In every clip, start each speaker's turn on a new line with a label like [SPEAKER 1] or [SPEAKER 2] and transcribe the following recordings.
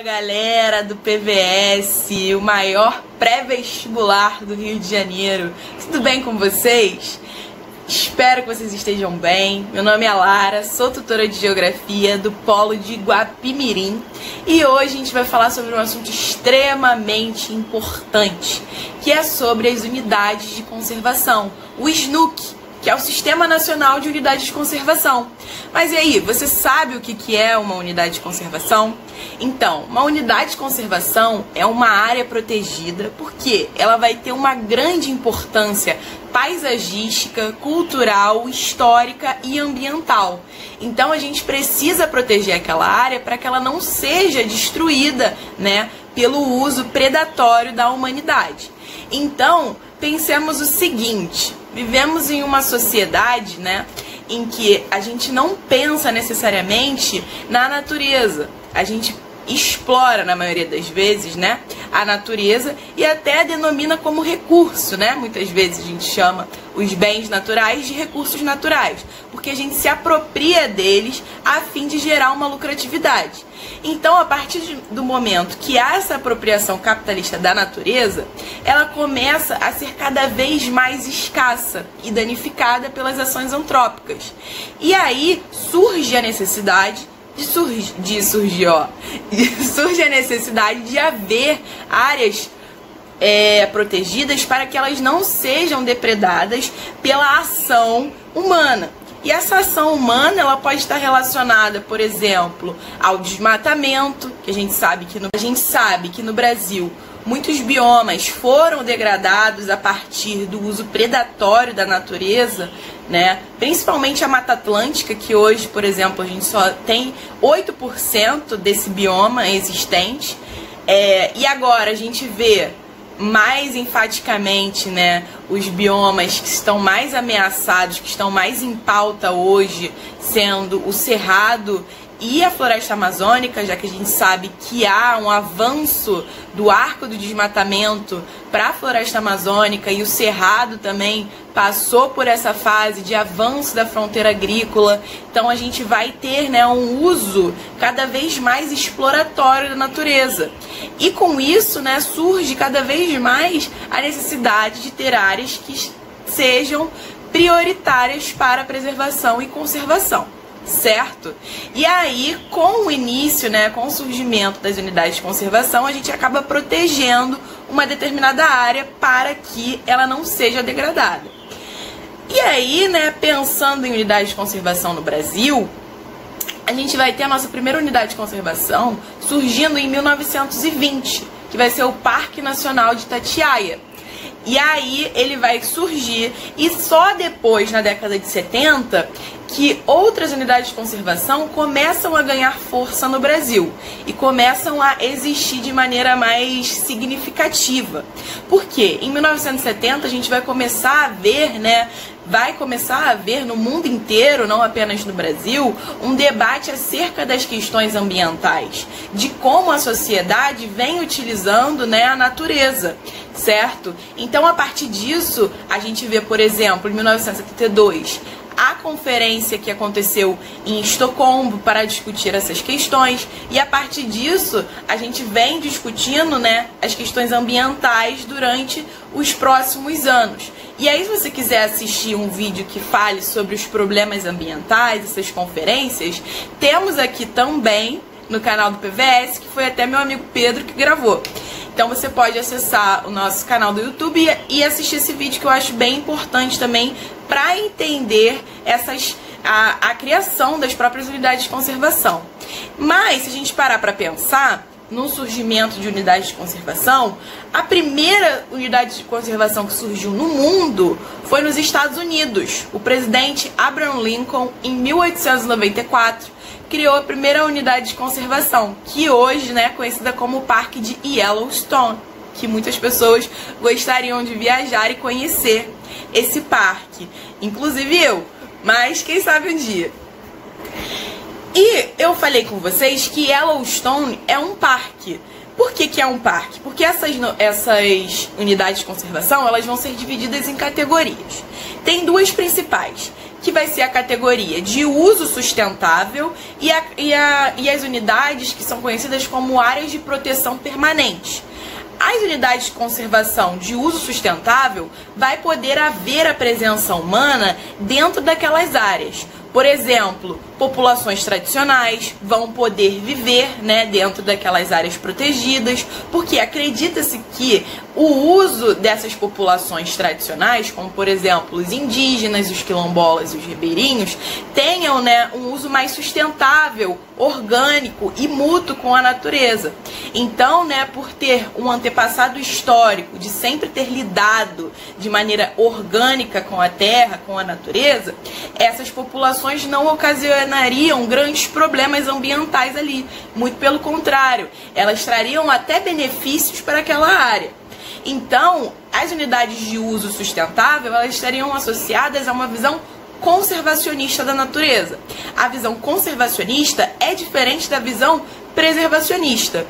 [SPEAKER 1] galera do PVS, o maior pré-vestibular do Rio de Janeiro. Tudo bem com vocês? Espero que vocês estejam bem. Meu nome é Lara, sou tutora de Geografia do Polo de Guapimirim e hoje a gente vai falar sobre um assunto extremamente importante, que é sobre as unidades de conservação, o SNUC, que é o Sistema Nacional de Unidades de Conservação. Mas e aí, você sabe o que é uma unidade de conservação? Então, uma unidade de conservação é uma área protegida porque ela vai ter uma grande importância paisagística, cultural, histórica e ambiental. Então a gente precisa proteger aquela área para que ela não seja destruída, né, pelo uso predatório da humanidade. Então, pensemos o seguinte: vivemos em uma sociedade, né, em que a gente não pensa necessariamente na natureza. A gente explora, na maioria das vezes, né, a natureza e até denomina como recurso, né? Muitas vezes a gente chama os bens naturais de recursos naturais, porque a gente se apropria deles a fim de gerar uma lucratividade. Então, a partir do momento que há essa apropriação capitalista da natureza, ela começa a ser cada vez mais escassa e danificada pelas ações antrópicas. E aí surge a necessidade surge a necessidade de haver áreas protegidas para que elas não sejam depredadas pela ação humana. E essa ação humana, ela pode estar relacionada, por exemplo, ao desmatamento, que a gente sabe que no Brasil muitos biomas foram degradados a partir do uso predatório da natureza, né? Principalmente a Mata Atlântica, que hoje, por exemplo, a gente só tem 8% desse bioma existente. E agora a gente vê mais enfaticamente, né, os biomas que estão mais ameaçados, que estão mais em pauta hoje, sendo o Cerrado e a Floresta Amazônica, já que a gente sabe que há um avanço do arco do desmatamento para a Floresta Amazônica e o Cerrado também passou por essa fase de avanço da fronteira agrícola. Então a gente vai ter, né, um uso cada vez mais exploratório da natureza. E com isso, né, surge cada vez mais a necessidade de ter áreas que sejam prioritárias para a preservação e conservação. Certo? E aí, com o início, né, com o surgimento das unidades de conservação, a gente acaba protegendo uma determinada área para que ela não seja degradada. E aí, né, pensando em unidade de conservação no Brasil, a gente vai ter a nossa primeira unidade de conservação surgindo em 1920, que vai ser o Parque Nacional de Itatiaia. E aí ele vai surgir, e só depois, na década de 70, que outras unidades de conservação começam a ganhar força no Brasil e começam a existir de maneira mais significativa. Porque em 1970 a gente vai começar a ver, né, no mundo inteiro, não apenas no Brasil, um debate acerca das questões ambientais, de como a sociedade vem utilizando, né, a natureza, certo? Então, a partir disso, a gente vê, por exemplo, em 1972, a conferência que aconteceu em Estocolmo para discutir essas questões, e a partir disso a gente vem discutindo, né, as questões ambientais durante os próximos anos. E aí, se você quiser assistir um vídeo que fale sobre os problemas ambientais, essas conferências, temos aqui também no canal do PVS, que foi até meu amigo Pedro que gravou. Então você pode acessar o nosso canal do YouTube e assistir esse vídeo, que eu acho bem importante também para entender a criação das próprias unidades de conservação. Mas, se a gente parar para pensar no surgimento de unidades de conservação, a primeira unidade de conservação que surgiu no mundo foi nos Estados Unidos. O presidente Abraham Lincoln, em 1894, criou a primeira unidade de conservação, que hoje, né, é conhecida como o Parque de Yellowstone, que muitas pessoas gostariam de viajar e conhecer esse parque, inclusive eu, mas quem sabe um dia. E eu falei com vocês que Yellowstone é um parque. Por que é um parque? Porque essas unidades de conservação, elas vão ser divididas em categorias. Tem duas principais, que vai ser a categoria de uso sustentável e as unidades que são conhecidas como áreas de proteção permanente. As unidades de conservação de uso sustentável vai poder haver a presença humana dentro daquelas áreas. Por exemplo, populações tradicionais vão poder viver, né, dentro daquelas áreas protegidas, porque acredita-se que o uso dessas populações tradicionais, como por exemplo os indígenas, os quilombolas e os ribeirinhos, tenham, né, um uso mais sustentável, orgânico e mútuo com a natureza. Então, né, por ter um antepassado histórico de sempre ter lidado de maneira orgânica com a terra, com a natureza, essas populações não ocasionariam grandes problemas ambientais ali. Muito pelo contrário, elas trariam até benefícios para aquela área. Então, as unidades de uso sustentável, elas estariam associadas a uma visão conservacionista da natureza. A visão conservacionista é diferente da visão preservacionista.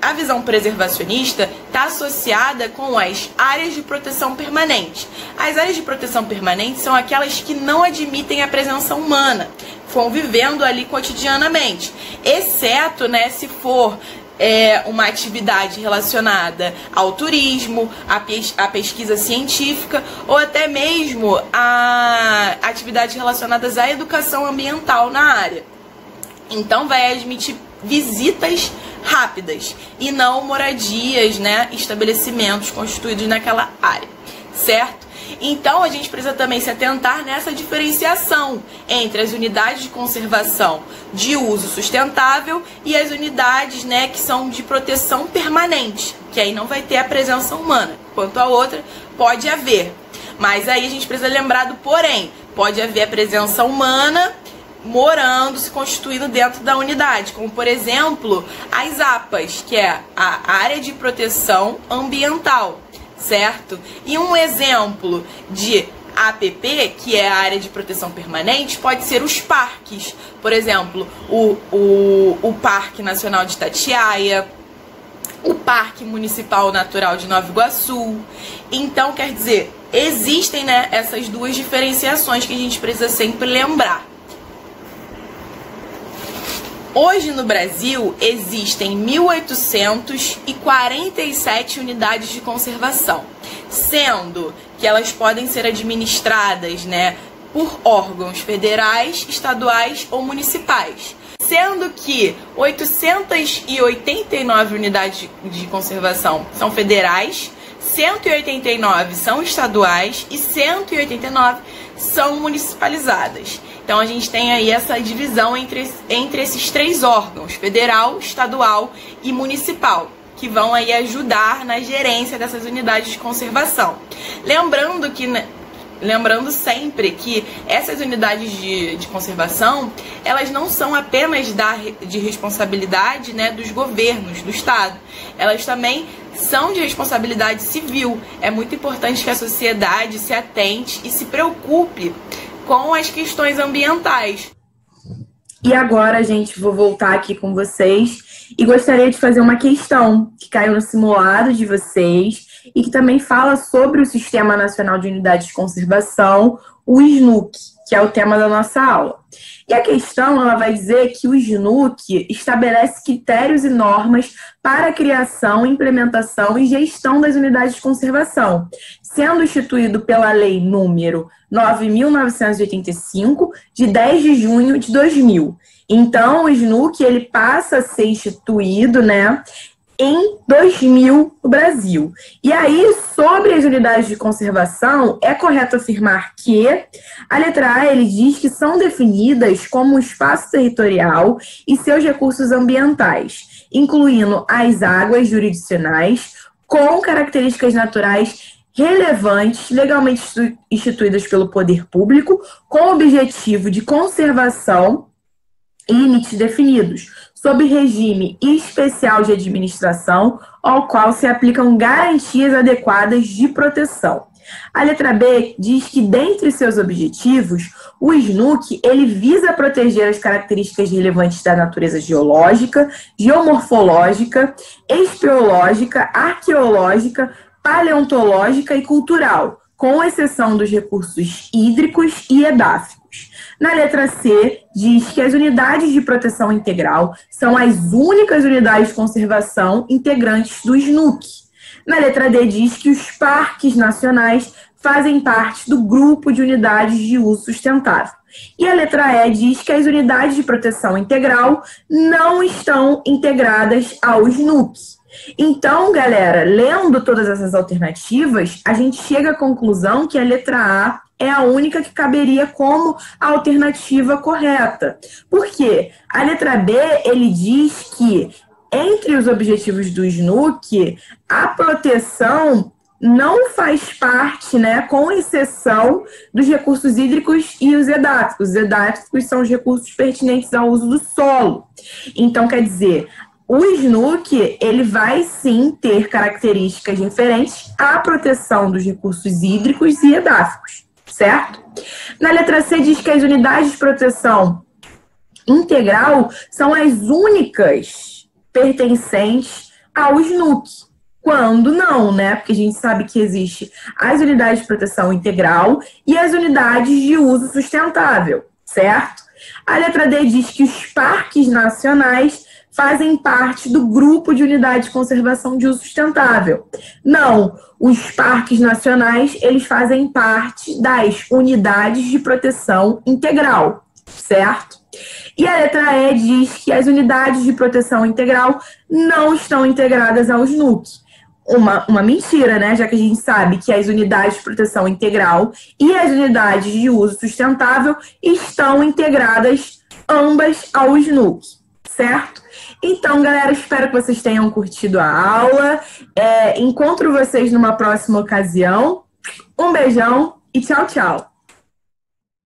[SPEAKER 1] A visão preservacionista está associada com as áreas de proteção permanente. As áreas de proteção permanente são aquelas que não admitem a presença humana, vão vivendo ali cotidianamente, exceto, né, se for uma atividade relacionada ao turismo, à pesquisa científica ou até mesmo a atividades relacionadas à educação ambiental na área. Então vai admitir visitas rápidas e não moradias, né, estabelecimentos constituídos naquela área, certo? Então a gente precisa também se atentar nessa diferenciação entre as unidades de conservação de uso sustentável e as unidades, né, que são de proteção permanente, que aí não vai ter a presença humana, enquanto a outra pode haver. Mas aí a gente precisa lembrar do porém, pode haver a presença humana morando, se constituindo dentro da unidade, como por exemplo as APAs, que é a área de proteção ambiental, certo? E um exemplo de APP, que é a área de proteção permanente, pode ser os parques, por exemplo, o Parque Nacional de Itatiaia, o Parque Municipal Natural de Nova Iguaçu. Então, quer dizer, existem, né, essas duas diferenciações que a gente precisa sempre lembrar. Hoje no Brasil existem 1.847 unidades de conservação, sendo que elas podem ser administradas, né, por órgãos federais, estaduais ou municipais. Sendo que 889 unidades de conservação são federais, 189 são estaduais e 189 são municipalizadas. Então a gente tem aí essa divisão entre esses três órgãos, federal, estadual e municipal, que vão aí ajudar na gerência dessas unidades de conservação. Lembrando sempre que essas unidades de conservação, elas não são apenas de responsabilidade, né, dos governos, do Estado. Elas também são de responsabilidade civil. É muito importante que a sociedade se atente e se preocupe com as questões ambientais.
[SPEAKER 2] E agora, gente, vou voltar aqui com vocês e gostaria de fazer uma questão que caiu no simulado de vocês e que também fala sobre o Sistema Nacional de Unidades de Conservação, o SNUC, que é o tema da nossa aula. E a questão, ela vai dizer que o SNUC estabelece critérios e normas para a criação, implementação e gestão das unidades de conservação, sendo instituído pela Lei número 9.985, de 10 de junho de 2000. Então, o SNUC, ele passa a ser instituído, né, em 2000 no Brasil. E aí, sobre as unidades de conservação, é correto afirmar que a letra A, ele diz que são definidas como espaço territorial e seus recursos ambientais, incluindo as águas jurisdicionais com características naturais relevantes, legalmente instituídas pelo poder público, com o objetivo de conservação e limites definidos, sob regime especial de administração, ao qual se aplicam garantias adequadas de proteção. A letra B diz que, dentre seus objetivos, o SNUC, ele visa proteger as características relevantes da natureza geológica, geomorfológica, espeleológica, arqueológica, paleontológica e cultural, com exceção dos recursos hídricos e edáficos. Na letra C, diz que as unidades de proteção integral são as únicas unidades de conservação integrantes do SNUC. Na letra D, diz que os parques nacionais fazem parte do grupo de unidades de uso sustentável. E a letra E diz que as unidades de proteção integral não estão integradas ao SNUC. Então, galera, lendo todas essas alternativas, a gente chega à conclusão que a letra A é a única que caberia como a alternativa correta. Por quê? A letra B, ele diz que entre os objetivos do SNUC, a proteção não faz parte, né, com exceção dos recursos hídricos e os edáficos. Os edáficos são os recursos pertinentes ao uso do solo. Então, quer dizer, o SNUC, ele vai sim ter características referentes à proteção dos recursos hídricos e edáficos, certo? Na letra C diz que as unidades de proteção integral são as únicas pertencentes ao SNUC. Quando não, né? Porque a gente sabe que existe as unidades de proteção integral e as unidades de uso sustentável, certo? A letra D diz que os parques nacionais fazem parte do grupo de unidades de conservação de uso sustentável. Não, os parques nacionais, eles fazem parte das unidades de proteção integral, certo? E a letra E diz que as unidades de proteção integral não estão integradas ao SNUC. Uma mentira, né? Já que a gente sabe que as unidades de proteção integral e as unidades de uso sustentável estão integradas ambas ao SNUC, certo? Então, galera, espero que vocês tenham curtido a aula. Encontro vocês numa próxima ocasião. Um beijão e tchau, tchau!